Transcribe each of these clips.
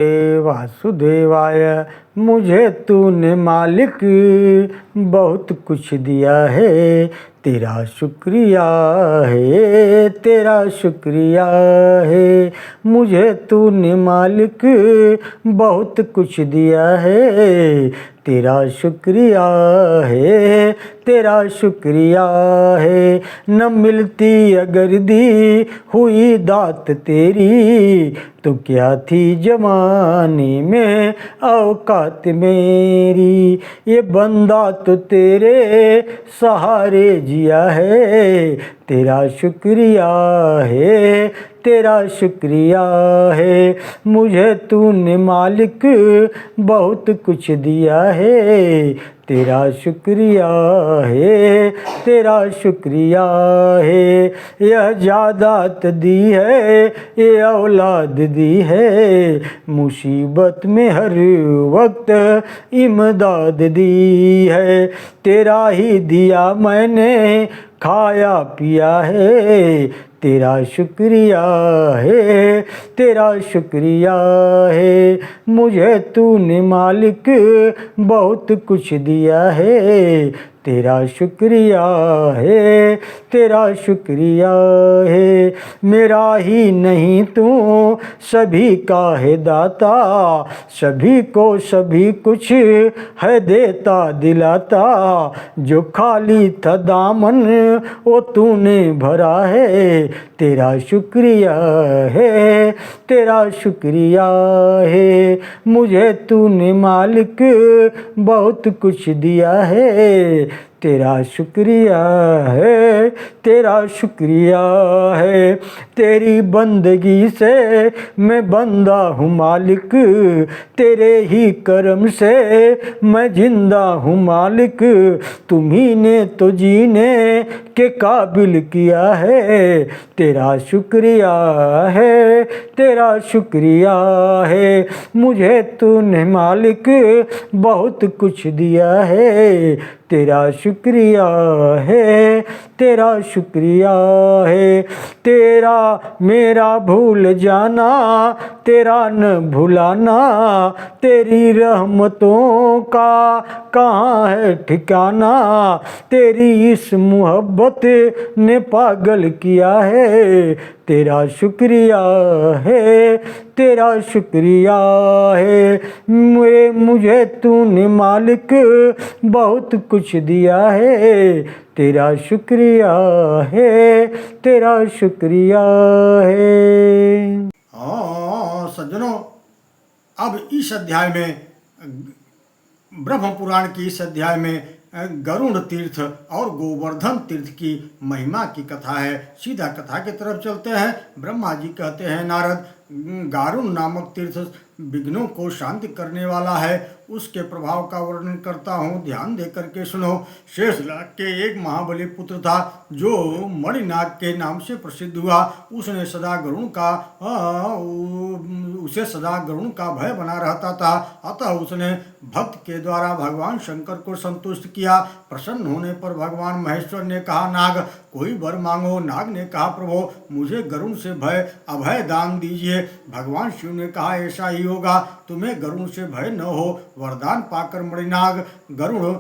वासुदेवाय मुझे तूने मालिक बहुत कुछ दिया है, तेरा शुक्रिया है, तेरा शुक्रिया है। मुझे तूने मालिक बहुत कुछ दिया है, तेरा शुक्रिया है, तेरा शुक्रिया है। न मिलती अगर दी हुई दात तेरी, तो क्या थी जमाने में औकात मेरी। ये बंदा तो तेरे सहारे जिया है, तेरा शुक्रिया है, तेरा शुक्रिया है। मुझे तूने मालिक बहुत कुछ दिया है, तेरा शुक्रिया है, तेरा शुक्रिया है। यह जायदाद दी है, ये औलाद दी है, मुसीबत में हर वक्त इमदाद दी है। तेरा ही दिया मैंने खाया पिया है, तेरा शुक्रिया है, तेरा शुक्रिया है। मुझे तूने मालिक बहुत कुछ दिया है, तेरा शुक्रिया है, तेरा शुक्रिया है। मेरा ही नहीं तू सभी का है दाता, सभी को सभी कुछ है देता दिलाता। जो खाली था दामन वो तूने भरा है, तेरा शुक्रिया है, तेरा शुक्रिया है। मुझे तूने मालिक बहुत कुछ दिया है, तेरा शुक्रिया है, तेरा शुक्रिया है। तेरी बंदगी से मैं बंदा हूँ मालिक, तेरे ही करम से मैं जिंदा हूँ मालिक। तुम्ही ने तो जीने के काबिल किया है, तेरा शुक्रिया है, तेरा शुक्रिया है। मुझे तूने मालिक बहुत कुछ दिया है, तेरा शुक्रिया है, तेरा शुक्रिया है। तेरा मेरा भूल जाना, तेरा न भुलाना, तेरी रहमतों का कहाँ है ठिकाना। तेरी इस मोहब्बत ने पागल किया है, तेरा शुक्रिया है, तेरा शुक्रिया है। मुझे तूने मालिक बहुत कुछ दिया है, तेरा शुक्रिया है, तेरा शुक्रिया है। सज्जनों, अब इस अध्याय में, ब्रह्म पुराण की इस अध्याय में गरुड़ तीर्थ और गोवर्धन तीर्थ की महिमा की कथा है। सीधा कथा की तरफ चलते हैं। ब्रह्मा जी कहते हैं, नारद, गारुड़ नामक तीर्थ विघ्नों को शांति करने वाला है, उसके प्रभाव का वर्णन करता हूँ, ध्यान दे करके सुनो। शेषनाग के एक महाबली पुत्र था जो मणिनाग के नाम से प्रसिद्ध हुआ। उसने सदा गरुड़ का उसे सदा गरुड़ का भय बना रहता था। अतः उसने भक्त के द्वारा भगवान शंकर को संतुष्ट किया। प्रसन्न होने पर भगवान महेश्वर ने कहा, नाग कोई वर मांगो। नाग ने कहा, प्रभु मुझे गरुड़ से भय अभय दान दीजिए। भगवान शिव ने कहा, ऐसा ही होगा, तुम्हें गरुड़ से भय न हो। वरदान पाकर मणिनाग गरुड़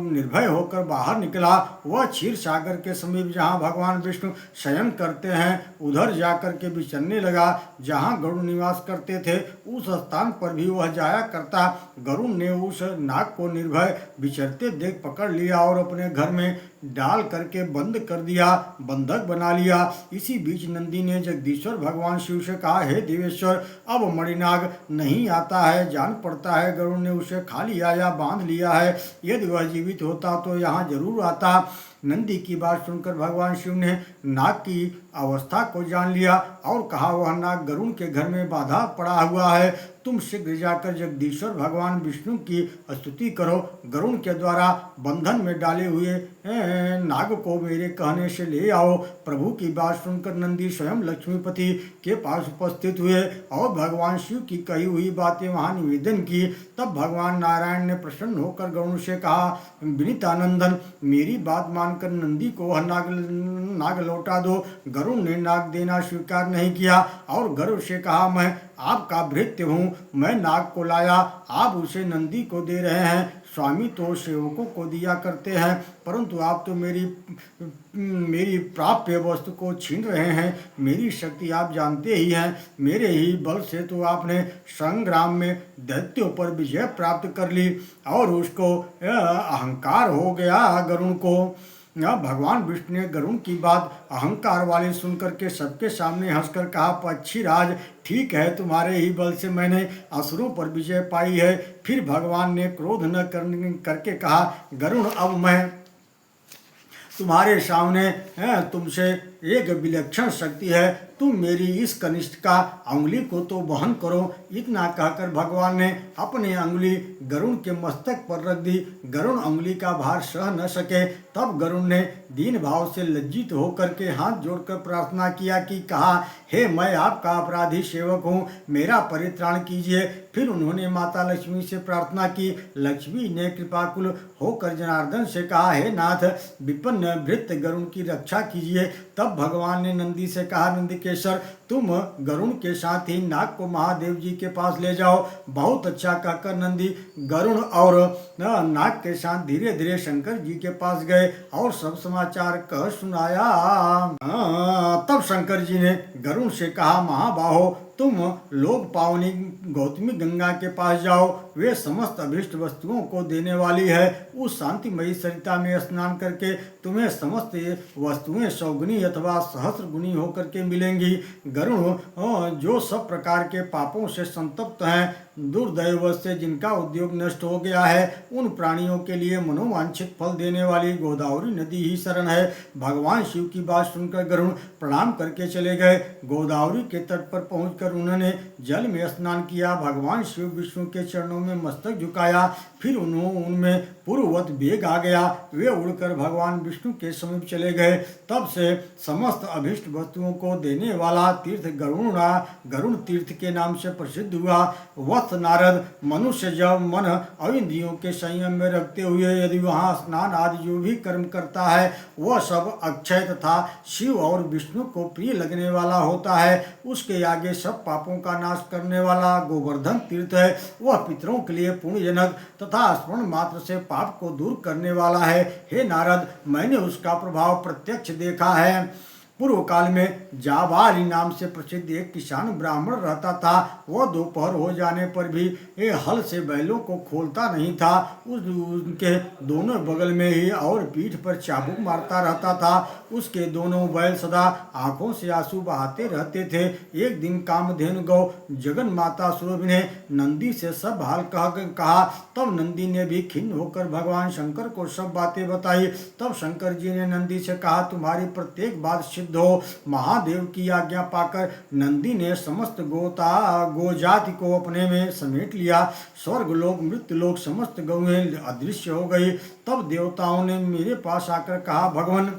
निर्भय होकर बाहर निकला। वह क्षीर सागर के समीप जहाँ भगवान विष्णु शयन करते हैं उधर जाकर के विचरने लगा। जहाँ गरुड़ निवास करते थे उस स्थान पर भी वह जाया करता। गरुड़ ने उस नाग को निर्भय विचरते देख पकड़ लिया और अपने घर में डाल करके बंद कर दिया, बंधक बना लिया। इसी बीच नंदी ने जगदीश्वर भगवान शिव से कहा, हे देवेश्वर, अब मणिनाग नहीं आता है, जान पड़ता है गरुड़ ने उसे खा लिया या बांध लिया है। यदि वह जीवित होता तो यहाँ जरूर आता। नंदी की बात सुनकर भगवान शिव ने नाग की अवस्था को जान लिया और कहा, वह नाग गरुड़ के घर में बाधा पड़ा हुआ है। तुम शीघ्र जाकर जगदीश्वर भगवान विष्णु की स्तुति करो। गरुड़ के द्वारा बंधन में डाले हुए नाग को मेरे कहने से ले आओ। प्रभु की बात सुनकर नंदी स्वयं लक्ष्मीपति के पास उपस्थित हुए और भगवान शिव की कही हुई बातें वहां निवेदन की। तब भगवान नारायण ने प्रसन्न होकर गरुड़ से कहा, विनीतानंदन, मेरी बात मानकर नंदी को वह नाग लौटा दो। गरुड़ ने नाग देना स्वीकार नहीं किया और गरुड़ से कहा, मैं आपका भृत्य हूँ, मैं नाग को लाया, आप उसे नंदी को दे रहे हैं। स्वामी तो सेवकों को दिया करते हैं, परंतु आप तो मेरी प्राप्य वस्तु को छीन रहे हैं। मेरी शक्ति आप जानते ही हैं, मेरे ही बल से तो आपने संग्राम में दैत्यों पर विजय प्राप्त कर ली और उसको अहंकार हो गया गरुड़ को। भगवान विष्णु ने गरुड़ की बात अहंकार वाले सुनकर के सबके सामने हंसकर कहा, पक्षीराज, ठीक है, तुम्हारे ही बल से मैंने असुरों पर विजय पाई है। फिर भगवान ने क्रोध न करके कहा, गरुड़, अब मैं तुम्हारे सामने तुमसे एक विलक्षण शक्ति है, तुम मेरी इस कनिष्ठ का अंगुली को तो वहन करो। इतना कहकर भगवान ने अपनी अंगुली गरुड़ के मस्तक पर रख दी। गरुड़ अंगुली का भार सह न सके, तब गरुड़ ने दीन भाव से लज्जित होकर के हाथ जोड़कर प्रार्थना किया कि कहा, हे मैं आपका अपराधी सेवक हूँ, मेरा परित्राण कीजिए। फिर उन्होंने माता लक्ष्मी से प्रार्थना की। लक्ष्मी ने कृपाकुल होकर जनार्दन से कहा, हे नाथ, विपन्न भृत्य गरुड़ की रक्षा कीजिए। तब भगवान ने नंदी से कहा, नंदिकेश्वर, तुम गरुड़ के साथ ही नाग को महादेव जी के पास ले जाओ। बहुत अच्छा कहकर नंदी गरुड़ और नाग के साथ धीरे धीरे शंकर जी के पास गए और सब समाचार कह सुनाया। तब शंकर जी ने गरुड़ से कहा, महाबाहो, तुम लोग पावनी गौतमी गंगा के पास जाओ, वे समस्त अभिष्ट वस्तुओं को देने वाली है। उस शांतिमयी सरिता में स्नान करके तुम्हें समस्त वस्तुएं 100 गुनी अथवा सहस्र गुनी होकर के मिलेंगी। गरुड़, जो सब प्रकार के पापों से संतप्त हैं, दुर्दैव से जिनका उद्योग नष्ट हो गया है, उन प्राणियों के लिए मनोवांछित फल देने वाली गोदावरी नदी ही शरण है। भगवान शिव की बात सुनकर गरुड़ प्रणाम करके चले गए। गोदावरी के तट पर पहुंचकर उन्होंने जल में स्नान किया। भगवान शिव विष्णु के चरणों में मस्तक झुकाया। फिर उनमें पूर्ववत वेग आ गया। वे उड़कर भगवान विष्णु के समीप चले गए। तब से समस्त अभिष्ट वस्तुओं को देने वाला तीर्थ गरुड़ तीर्थ के नाम से प्रसिद्ध हुआ। वत्स नारद, मनुष्य जब मन और इंद्रियों के संयम में रखते हुए यदि वहाँ स्नान आदि जो भी कर्म करता है, वह सब अक्षय तथा शिव और विष्णु को प्रिय लगने वाला होता है। उसके आगे सब पापों का नाश करने वाला गोवर्धन तीर्थ है। वह पितरों के लिए पुण्यजनक तथा स्मरण मात्र से पाप को दूर करने वाला है। हे नारद, मैंने उसका प्रभाव प्रत्यक्ष देखा है। पूर्व काल में जाबाली नाम से प्रसिद्ध एक किसान ब्राह्मण रहता था। वह दोपहर हो जाने पर भी हल से बैलों को खोलता नहीं था। उनके दोनों बगल में ही और पीठ पर चाबुक मारता रहता था। उसके दोनों बैल सदा आंखों से आंसू बहाते रहते थे। एक दिन कामधेनु गौ जगन माता सुरभि ने नंदी से सब हाल कहा। तब नंदी ने भी खिन्न होकर भगवान शंकर को सब बातें बताई। तब शंकर जी ने नंदी से कहा, तुम्हारी प्रत्येक बात सिद्ध हो। महादेव की आज्ञा पाकर नंदी ने समस्त गोजाति को अपने में समेट लिया। स्वर्ग लोक मृत्यु लोक समस्त गौएं अदृश्य हो गई। तब देवताओं ने मेरे पास आकर कहा, भगवान,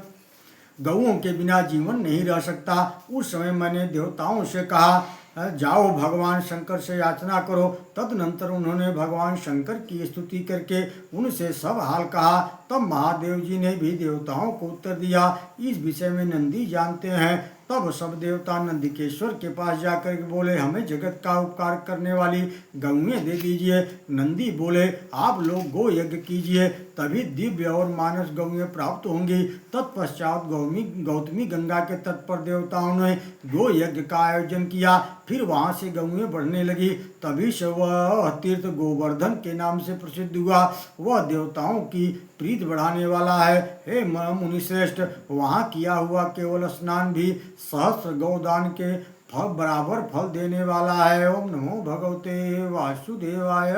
गौओं के बिना जीवन नहीं रह सकता। उस समय मैंने देवताओं से कहा, जाओ भगवान शंकर से याचना करो। तदनंतर उन्होंने भगवान शंकर की स्तुति करके उनसे सब हाल कहा। तब महादेव जी ने भी देवताओं को उत्तर दिया, इस विषय में नंदी जानते हैं। तब सब देवता नंदिकेश्वर के पास जाकर बोले, हमें जगत का उपकार करने वाली गौएं दे दीजिए। नंदी बोले, आप लोग गो यज्ञ कीजिए, तभी दिव्य और मानस गौएं प्राप्त होंगी। तत्पश्चात गौतमी गंगा के तट पर देवताओं ने गो यज्ञ का आयोजन किया। फिर वहां से गौएं बढ़ने लगी। तभी से वह तीर्थ गोवर्धन के नाम से प्रसिद्ध हुआ। वह देवताओं की प्रीत बढ़ाने वाला है। हे मुनिश्रेष्ठ, वहाँ किया हुआ केवल स्नान भी सहस्र गौदान के फल बराबर फल देने वाला है। ओम नमो भगवते वासुदेवाय।